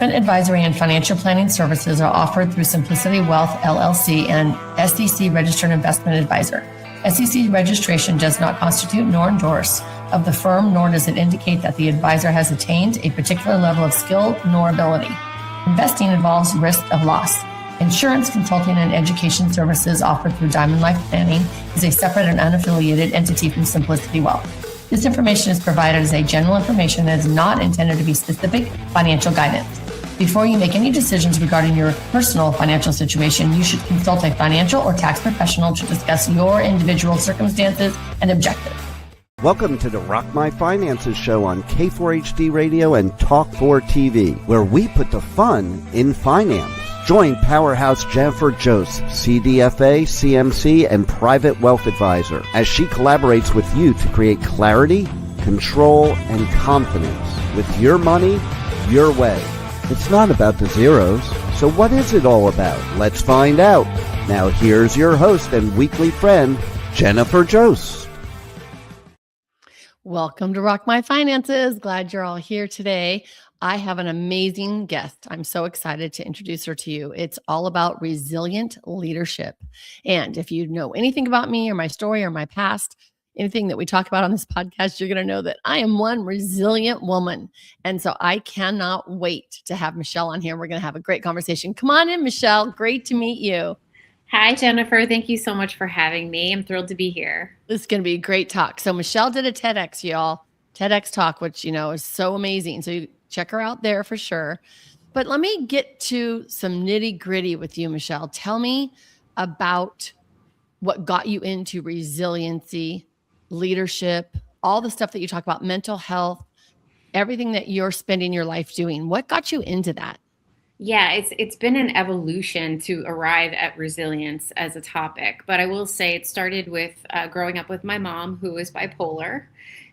Investment advisory and financial planning services are offered through Simplicity Wealth, LLC, and SEC Registered Investment Advisor. SEC registration does not constitute nor endorse of the firm, nor does it indicate that the advisor has attained a particular level of skill nor ability. Investing involves risk of loss. Insurance, consulting, and education services offered through Diamond Life Planning is a separate and unaffiliated entity from Simplicity Wealth. This information is provided as a general information that is not intended to be specific financial guidance. Before you make any decisions regarding your personal financial situation, you should consult a financial or tax professional to discuss your individual circumstances and objectives. Welcome to the Rock My Finances show on K4HD Radio and Talk4 TV, where we put the fun in finance. Join Powerhouse Jennifer Jost, CDFA, CMC, and Private Wealth Advisor, as she collaborates with you to create clarity, control, and confidence with your money, your way. It's not about the zeros, so what is it all about? Let's find out. Now here's your host and weekly friend, Jennifer Jost. Welcome to Rock My Finances. Glad you're all here today. I have an amazing guest. I'm so excited to introduce her to you. It's all about resilient leadership. And if you know anything about me or my story or my past, anything that we talk about on this podcast, you're going to know that I am one resilient woman. And so I cannot wait to have Michelle on here. We're going to have a great conversation. Come on in, Michelle. Great to meet you. Hi, Jennifer. Thank you so much for having me. I'm thrilled to be here. This is going to be a great talk. So Michelle did a TEDx, y'all. TEDx talk, which, is so amazing. So you check her out there for sure. But let me get to some nitty gritty with you, Michelle. Tell me about what got you into resiliency, leadership, all the stuff that you talk about, mental health, everything that you're spending your life doing. What got you into that? Yeah, it's been an evolution to arrive at resilience as a topic. But I will say it started with growing up with my mom, who is bipolar,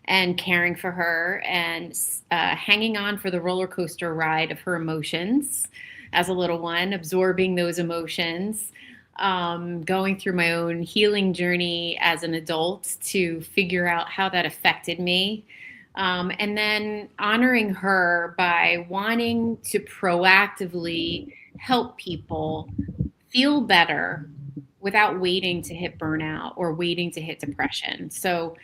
and caring for her and hanging on for the roller coaster ride of her emotions as a little one, absorbing those emotions, going through my own healing journey as an adult to figure out how that affected me. And then honoring her by wanting to proactively help people feel better without waiting to hit burnout or waiting to hit depression. So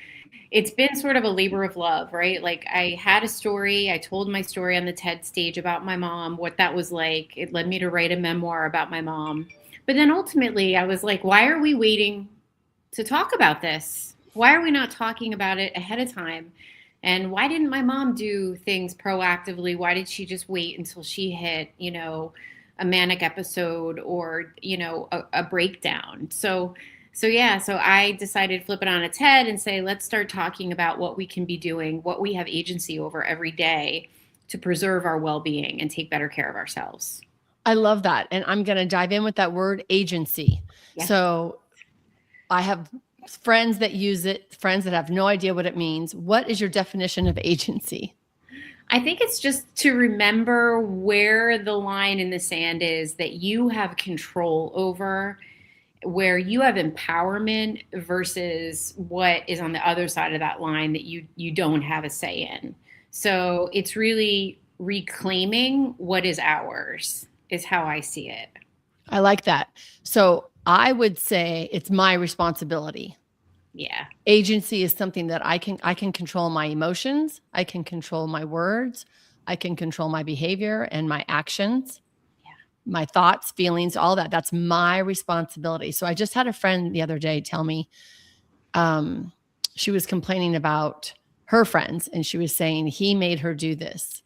it's been sort of a labor of love, right? Like I had a story, I told my story on the TED stage about my mom, what that was like. It led me to write a memoir about my mom. But then ultimately I was like, why are we waiting to talk about this? Why are we not talking about it ahead of time? And why didn't my mom do things proactively? Why did she just wait until she hit, a manic episode or, a breakdown? So I decided to flip it on its head and say, let's start talking about what we can be doing, what we have agency over every day to preserve our well-being and take better care of ourselves. I love that. And I'm going to dive in with that word agency. Yeah. So I have friends that use it, friends that have no idea what it means. What is your definition of agency? I think it's just to remember where the line in the sand is that you have control over, where you have empowerment versus what is on the other side of that line that you don't have a say in. So it's really reclaiming what is ours is how I see it. I like that. So I would say it's my responsibility. Yeah. Agency is something that I can control my emotions. I can control my words. I can control my behavior and my actions, my thoughts, feelings, all that. That's my responsibility. So I just had a friend the other day tell me, she was complaining about her friends and she was saying he made her do this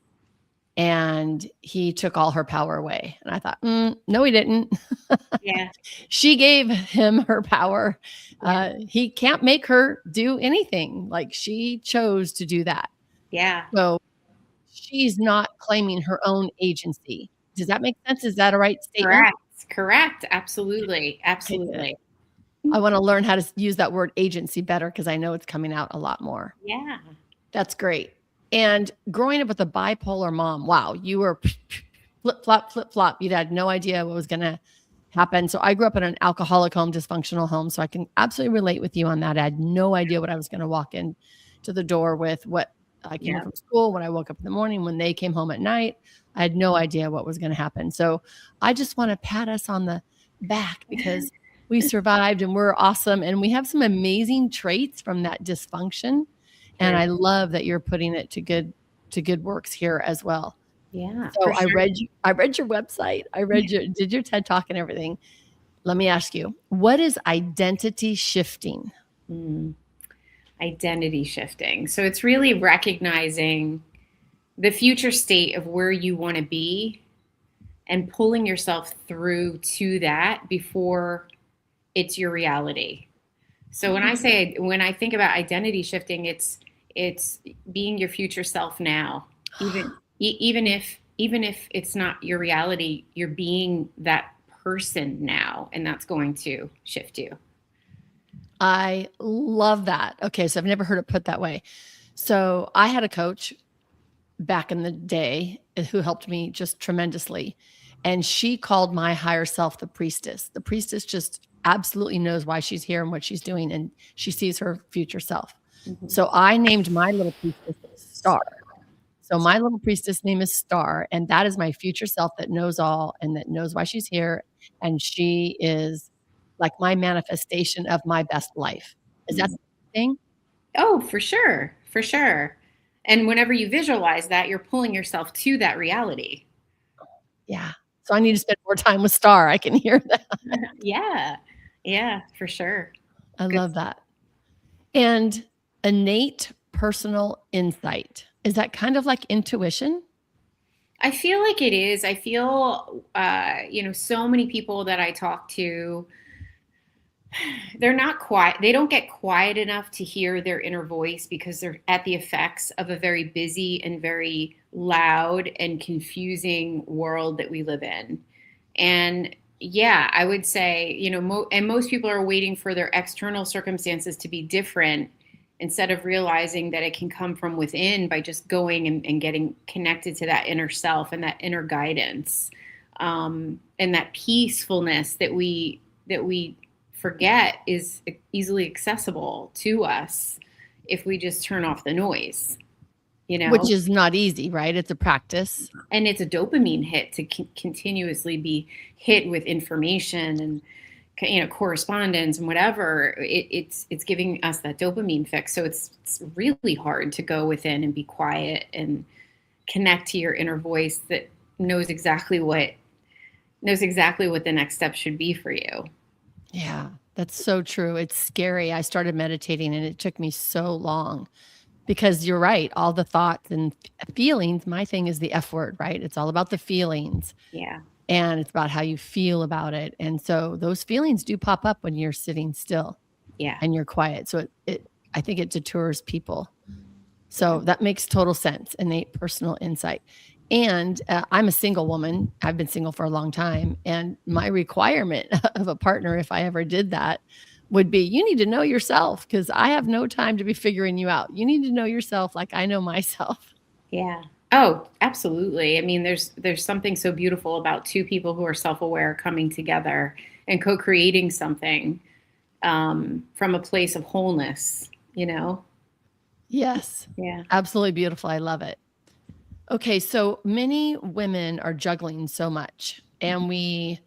and he took all her power away. And I thought, no, he didn't. Yeah. She gave him her power. He can't make her do anything. Like she chose to do that. Yeah. So she's not claiming her own agency. Does that make sense? Is that a right statement? Correct. Absolutely. Absolutely. I want to learn how to use that word agency better because I know it's coming out a lot more. Yeah. That's great. And growing up with a bipolar mom, wow, you were flip-flop. You had no idea what was going to happen. So I grew up in an alcoholic home, dysfunctional home. So I can absolutely relate with you on that. I had no idea what I was going to walk in to the door with, what I came home from school, when I woke up in the morning, when they came home at night. I had no idea what was going to happen. So I just want to pat us on the back because we survived and we're awesome. And we have some amazing traits from that dysfunction. And I love that you're putting it to good works here as well. Yeah. So I read your website. Did your TED Talk and everything. Let me ask you, what is identity shifting? Identity shifting. So it's really recognizing the future state of where you want to be and pulling yourself through to that before it's your reality. So when I think about identity shifting, it's being your future self now. Even if it's not your reality, you're being that person now, and that's going to shift you. I love that. Okay, so I've never heard it put that way. So I had a coach back in the day who helped me just tremendously. And she called my higher self the priestess. The priestess just absolutely knows why she's here and what she's doing, and she sees her future self. Mm-hmm. So I named my little priestess Star. So my little priestess name is Star, and that is my future self that knows all and that knows why she's here. And she is like my manifestation of my best life. Is that the thing? Oh, for sure. For sure. And whenever you visualize that, you're pulling yourself to that reality. Yeah. So I need to spend more time with Star. I can hear that. Yeah. Yeah, for sure. I love that. And innate personal insight. Is that kind of like intuition? I feel like it is. I feel, so many people that I talk to, they're not quiet. They don't get quiet enough to hear their inner voice because they're at the effects of a very busy and very loud and confusing world that we live in. And yeah, I would say, and most people are waiting for their external circumstances to be different instead of realizing that it can come from within by just going and getting connected to that inner self and that inner guidance, and that peacefulness that we forget is easily accessible to us if we just turn off the noise, which is not easy, right? It's a practice, and it's a dopamine hit to continuously be hit with information and correspondence and whatever. It's giving us that dopamine fix. So it's really hard to go within and be quiet and connect to your inner voice that knows exactly what the next step should be for you. Yeah, that's so true. It's scary. I started meditating and it took me so long because you're right. All the thoughts and feelings, my thing is the F word, right? It's all about the feelings. Yeah. And it's about how you feel about it. And so those feelings do pop up when you're sitting still. Yeah. And you're quiet. So I think it deters people. So that makes total sense. Innate personal insight. And I'm a single woman. I've been single for a long time. And my requirement of a partner, if I ever did that, would be you need to know yourself because I have no time to be figuring you out. You need to know yourself like I know myself. Yeah. Oh, absolutely. I mean, there's something so beautiful about two people who are self-aware coming together and co-creating something from a place of wholeness, Yes. Yeah. Absolutely beautiful. I love it. Okay. So many women are juggling so much and we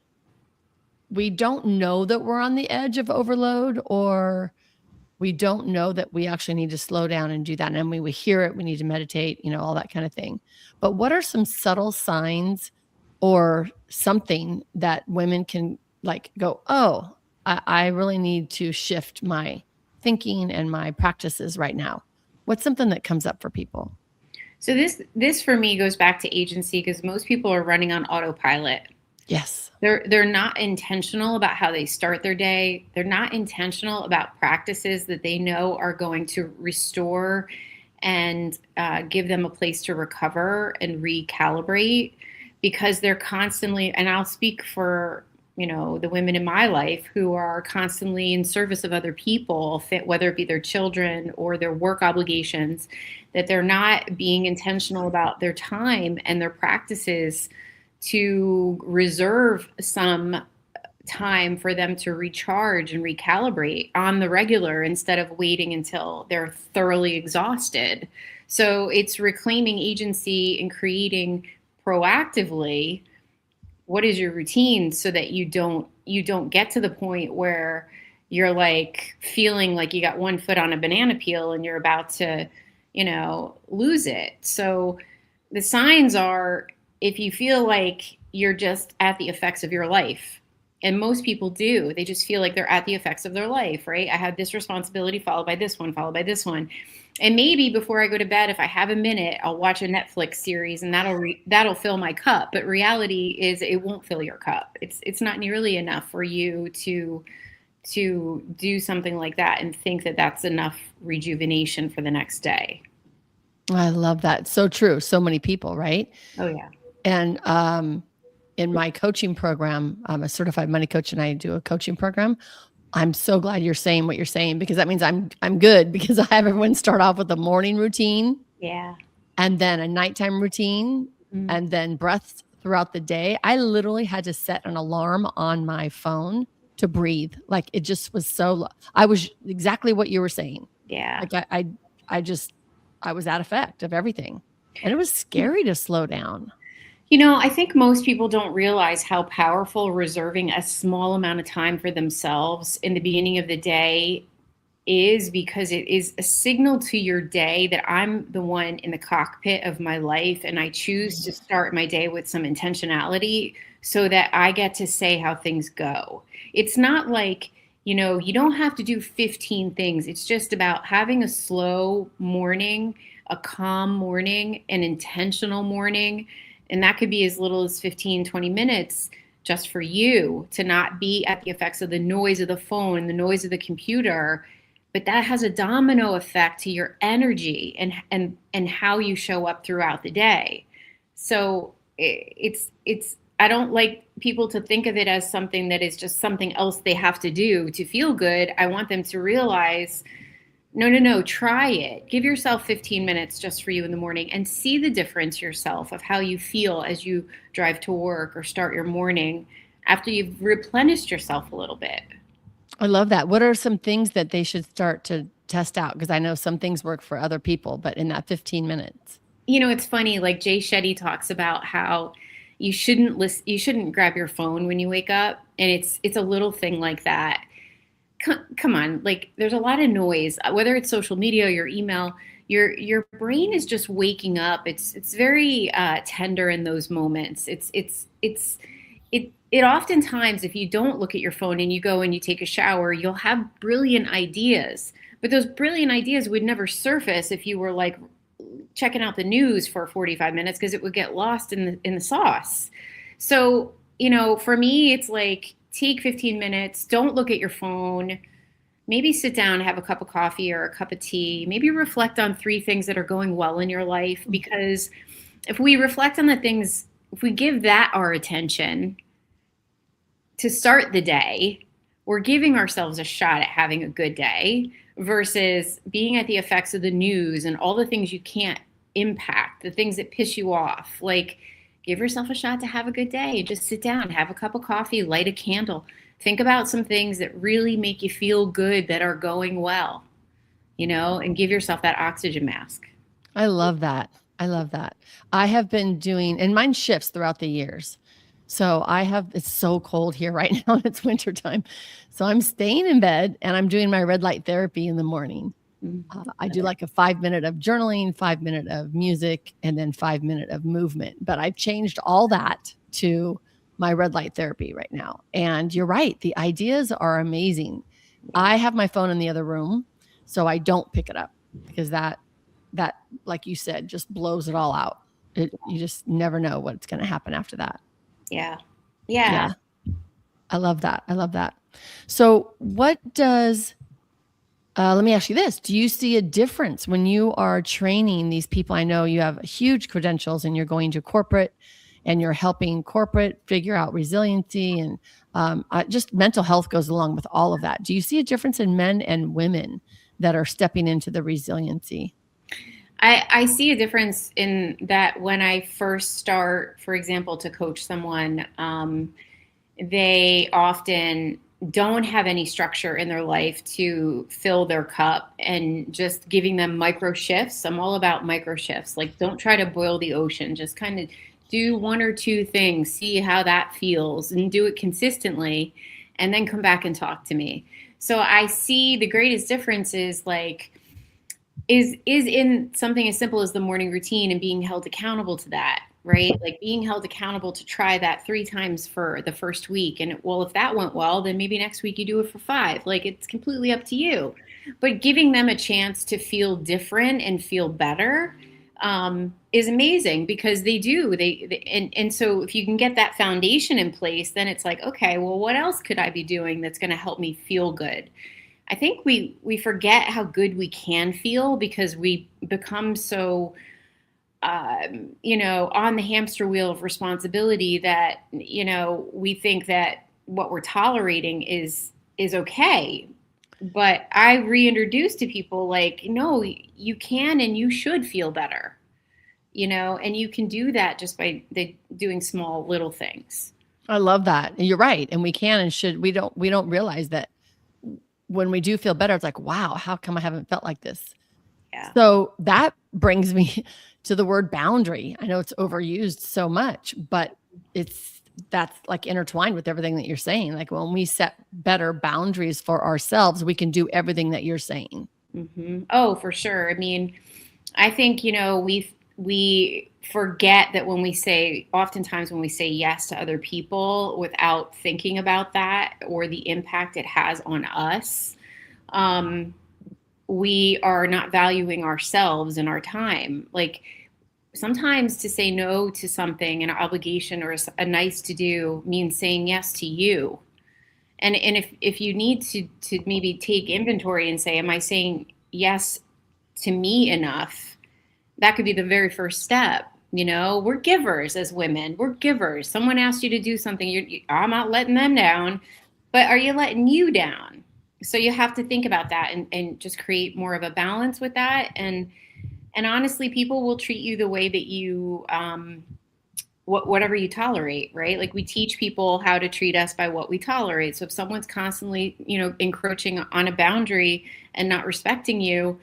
don't know that we're on the edge of overload or we don't know that we actually need to slow down and do that. And when we hear it, we need to meditate, all that kind of thing. But what are some subtle signs or something that women can go, oh, I really need to shift my thinking and my practices right now? What's something that comes up for people? So this for me goes back to agency because most people are running on autopilot. Yes. They're not intentional about how they start their day. They're not intentional about practices that they know are going to restore and give them a place to recover and recalibrate because they're constantly, and I'll speak for, the women in my life who are constantly in service of other people, whether it be their children or their work obligations, that they're not being intentional about their time and their practices to reserve some time for them to recharge and recalibrate on the regular instead of waiting until they're thoroughly exhausted So it's reclaiming agency and creating proactively what is your routine so that you don't get to the point where you're like feeling like you got one foot on a banana peel and you're about to, lose it. So the signs are, if you feel like you're just at the effects of your life, and most people do, they just feel like they're at the effects of their life, right? I have this responsibility followed by this one, followed by this one. And maybe before I go to bed, if I have a minute, I'll watch a Netflix series and that'll fill my cup. But reality is it won't fill your cup. It's not nearly enough for you to do something like that and think that that's enough rejuvenation for the next day. I love that. So true. So many people, right? Oh, yeah. And in my coaching program, I'm a certified money coach and I do a coaching program. I'm so glad you're saying what you're saying, because that means I'm good, because I have everyone start off with a morning routine. Yeah. And then a nighttime routine, and then breaths throughout the day. I literally had to set an alarm on my phone to breathe. Like, it just was I was exactly what you were saying. Yeah. Like I was at effect of everything. And it was scary to slow down. I think most people don't realize how powerful reserving a small amount of time for themselves in the beginning of the day is, because it is a signal to your day that I'm the one in the cockpit of my life, and I choose to start my day with some intentionality so that I get to say how things go. It's not like, you don't have to do 15 things. It's just about having a slow morning, a calm morning, an intentional morning. And that could be as little as 15, 20 minutes just for you to not be at the effects of the noise of the phone and the noise of the computer. But that has a domino effect to your energy and how you show up throughout the day. So it's I don't like people to think of it as something that is just something else they have to do to feel good. I want them to realize, no, try it. Give yourself 15 minutes just for you in the morning and see the difference yourself of how you feel as you drive to work or start your morning after you've replenished yourself a little bit. I love that. What are some things that they should start to test out? Because I know some things work for other people, but in that 15 minutes. It's funny, like Jay Shetty talks about how you shouldn't grab your phone when you wake up. And it's a little thing like that. Come on, like, there's a lot of noise, whether it's social media or your email, your brain is just waking up. It's very tender in those moments. It oftentimes, if you don't look at your phone and you go and you take a shower, you'll have brilliant ideas, but those brilliant ideas would never surface if you were like checking out the news for 45 minutes, because it would get lost in the sauce. So, for me, it's like, take 15 minutes, don't look at your phone, maybe sit down, have a cup of coffee or a cup of tea, maybe reflect on 3 things that are going well in your life. Because if we reflect on the things, if we give that our attention to start the day, we're giving ourselves a shot at having a good day, versus being at the effects of the news and all the things you can't impact, the things that piss you off. Like, give yourself a shot to have a good day. Just sit down, have a cup of coffee, light a candle. Think about some things that really make you feel good, that are going well, and give yourself that oxygen mask. I love that. I have been doing, and mine shifts throughout the years. So it's so cold here right now. It's wintertime. So I'm staying in bed and I'm doing my red light therapy in the morning. I do like a 5-minute of journaling, 5-minute of music, and then 5-minute of movement. But I've changed all that to my red light therapy right now. And you're right. The ideas are amazing. I have my phone in the other room, so I don't pick it up, because that, like you said, just blows it all out. You just never know what's going to happen after that. Yeah. I love that. So what does, let me ask you this. Do you see a difference when you are training these people? I know you have huge credentials and you're going to corporate and you're helping corporate figure out resiliency, and just mental health goes along with all of that. Do you see a difference in men and women that are stepping into the resiliency? I see a difference in that when I first start, for example, to coach someone, they often don't have any structure in their life to fill their cup, and just giving them micro shifts. I'm all about micro shifts. Like, don't try to boil the ocean. Just kind of do one or two things, see how that feels, and do it consistently, and then come back and talk to me. So I see the greatest difference is in something as simple as the morning routine and being held accountable to that, right? Like being held accountable to try that 3 times for the first week. And well, if that went well, then maybe next week you do it for 5. Like, it's completely up to you. But giving them a chance to feel different and feel better is amazing, because they do. And so if you can get that foundation in place, then it's like, okay, well, what else could I be doing that's going to help me feel good? I think we forget how good we can feel, because we become so, on the hamster wheel of responsibility that, we think that what we're tolerating is okay. But I reintroduce to people like, no, you can and you should feel better, and you can do that just by doing small little things. I love that. And you're right. And we can and should. We don't realize that when we do feel better, it's like, wow, how come I haven't felt like this? Yeah. So that brings me to the word boundary. I know it's overused so much, but that's like intertwined with everything that you're saying. Like, when we set better boundaries for ourselves, we can do everything that you're saying. Mm-hmm. Oh, for sure. I mean, I think, we forget that oftentimes when we say yes to other people without thinking about that or the impact it has on us, we are not valuing ourselves and our time. Like, sometimes to say no to something, an obligation or a nice to do, means saying yes to you. And if you need to maybe take inventory and say, am I saying yes to me enough? That could be the very first step. We're givers as women. We're givers. Someone asked you to do something. I'm not letting them down, but are you letting you down? So you have to think about that and just create more of a balance with that. And honestly, people will treat you the way that you, whatever you tolerate, right? Like, we teach people how to treat us by what we tolerate. So if someone's constantly, encroaching on a boundary and not respecting you,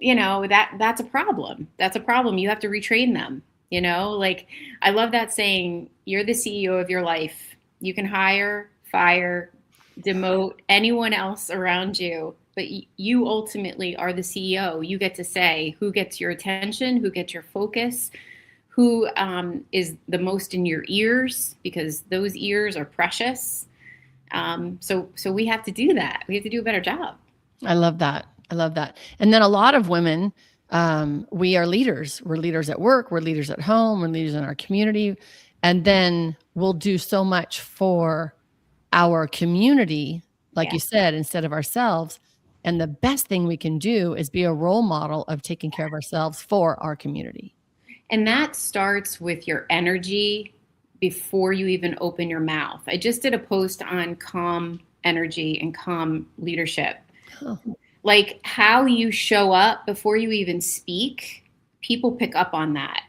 that's a problem. That's a problem. You have to retrain them. Like, I love that saying, you're the CEO of your life. You can hire, fire, demote anyone else around you, but you ultimately are the CEO. You get to say who gets your attention, who gets your focus, who is the most in your ears, because those ears are precious. So we have to do that. We have to do a better job. I love that. And then a lot of women, we are leaders. We're leaders at work. We're leaders at home. We're leaders in our community. And then we'll do so much for our community, like you said, instead of ourselves. And the best thing we can do is be a role model of taking care of ourselves for our community. And that starts with your energy before you even open your mouth. I just did a post on calm energy and calm leadership. Oh. Like, how you show up before you even speak, people pick up on that.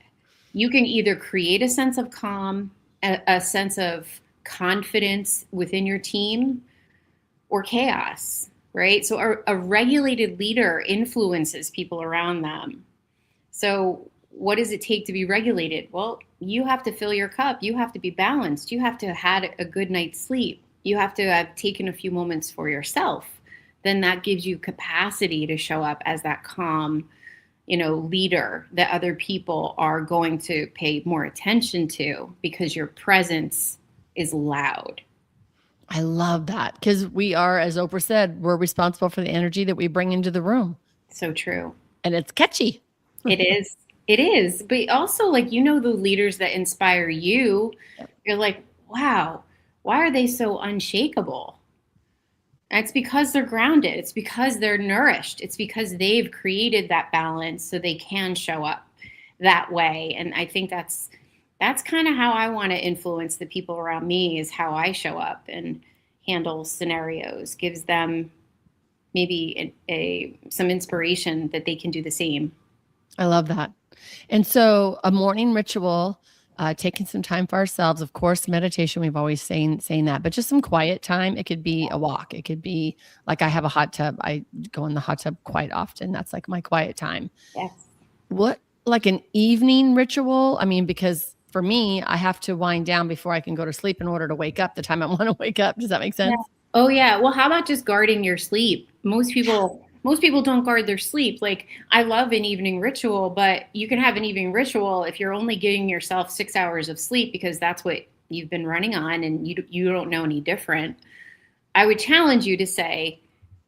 You can either create a sense of calm, a sense of confidence within your team, or chaos, right? So a regulated leader influences people around them. So what does it take to be regulated? Well, you have to fill your cup. You have to be balanced. You have to have had a good night's sleep. You have to have taken a few moments for yourself. Then that gives you capacity to show up as that calm, leader that other people are going to pay more attention to, because your presence is loud. I love that, because we are, as Oprah said, we're responsible for the energy that we bring into the room. So true. And it's catchy. It is. It is. But also, like, the leaders that inspire you, you're like, wow, why are they so unshakable? And it's because they're grounded. It's because they're nourished. It's because they've created that balance so they can show up that way. And I think that's kind of how I want to influence the people around me, is how I show up and handle scenarios, gives them maybe some inspiration that they can do the same. I love that. And so a morning ritual taking some time for ourselves. Of course, meditation, we've always saying that, but just some quiet time. It could be a walk. It could be like I have a hot tub. I go in the hot tub quite often. That's like my quiet time. Yes. What, like an evening ritual? I mean, because for me, I have to wind down before I can go to sleep in order to wake up the time I want to wake up. Does that make sense? Yeah. Oh yeah. Well, how about just guarding your sleep? Most people don't guard their sleep. Like, I love an evening ritual, but you can have an evening ritual if you're only giving yourself 6 hours of sleep because that's what you've been running on and you don't know any different. I would challenge you to say,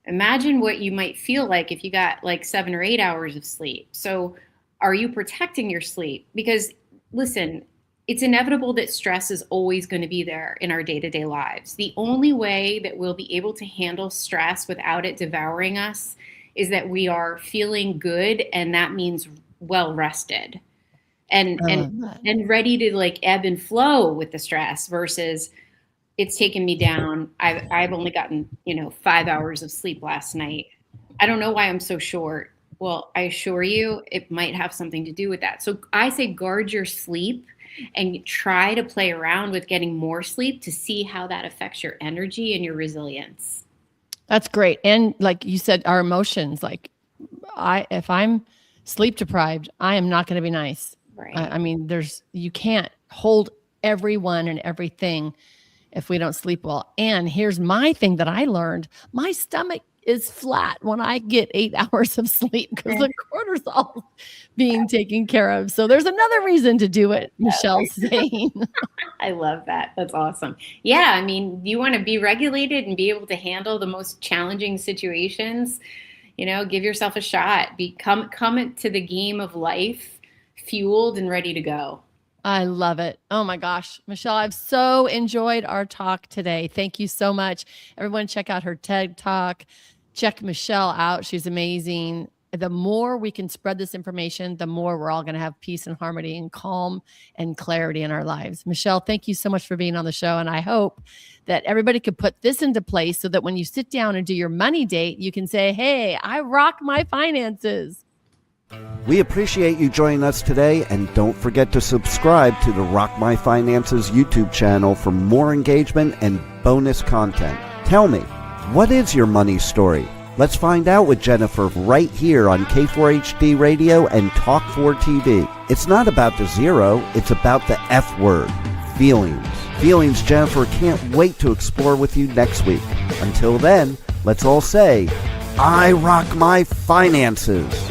imagine what you might feel like if you got like 7 or 8 hours of sleep. So are you protecting your sleep? Because listen, it's inevitable that stress is always going to be there in our day-to-day lives. The only way that we'll be able to handle stress without it devouring us is that we are feeling good, and that means well rested and ready to like ebb and flow with the stress versus it's taken me down. I've only gotten 5 hours of sleep last night. I don't know why I'm so short. Well, I assure you, it might have something to do with that. So I say guard your sleep and try to play around with getting more sleep to see how that affects your energy and your resilience. That's great. And like you said, our emotions, like if I'm sleep deprived, I am not going to be nice. Right. I mean, you can't hold everyone and everything if we don't sleep well. And here's my thing that I learned. My stomach is flat when I get 8 hours of sleep because the cortisol being taken care of. So there's another reason to do it, Michelle's saying. I love that. That's awesome. Yeah. I mean, you want to be regulated and be able to handle the most challenging situations, give yourself a shot, come to the game of life fueled and ready to go. I love it. Oh my gosh. Michelle, I've so enjoyed our talk today. Thank you so much. Everyone check out her TED Talk. Check Michelle out. She's amazing. The more we can spread this information, the more we're all going to have peace and harmony and calm and clarity in our lives. Michelle, thank you so much for being on the show. And I hope that everybody could put this into place so that when you sit down and do your money date, you can say, hey, I rock my finances. We appreciate you joining us today, and don't forget to subscribe to the Rock My Finances YouTube channel for more engagement and bonus content. Tell me, what is your money story? Let's find out with Jennifer right here on K4HD Radio and Talk 4 TV. It's not about the zero, it's about the F word, feelings. Feelings Jennifer can't wait to explore with you next week. Until then, let's all say, I rock my finances.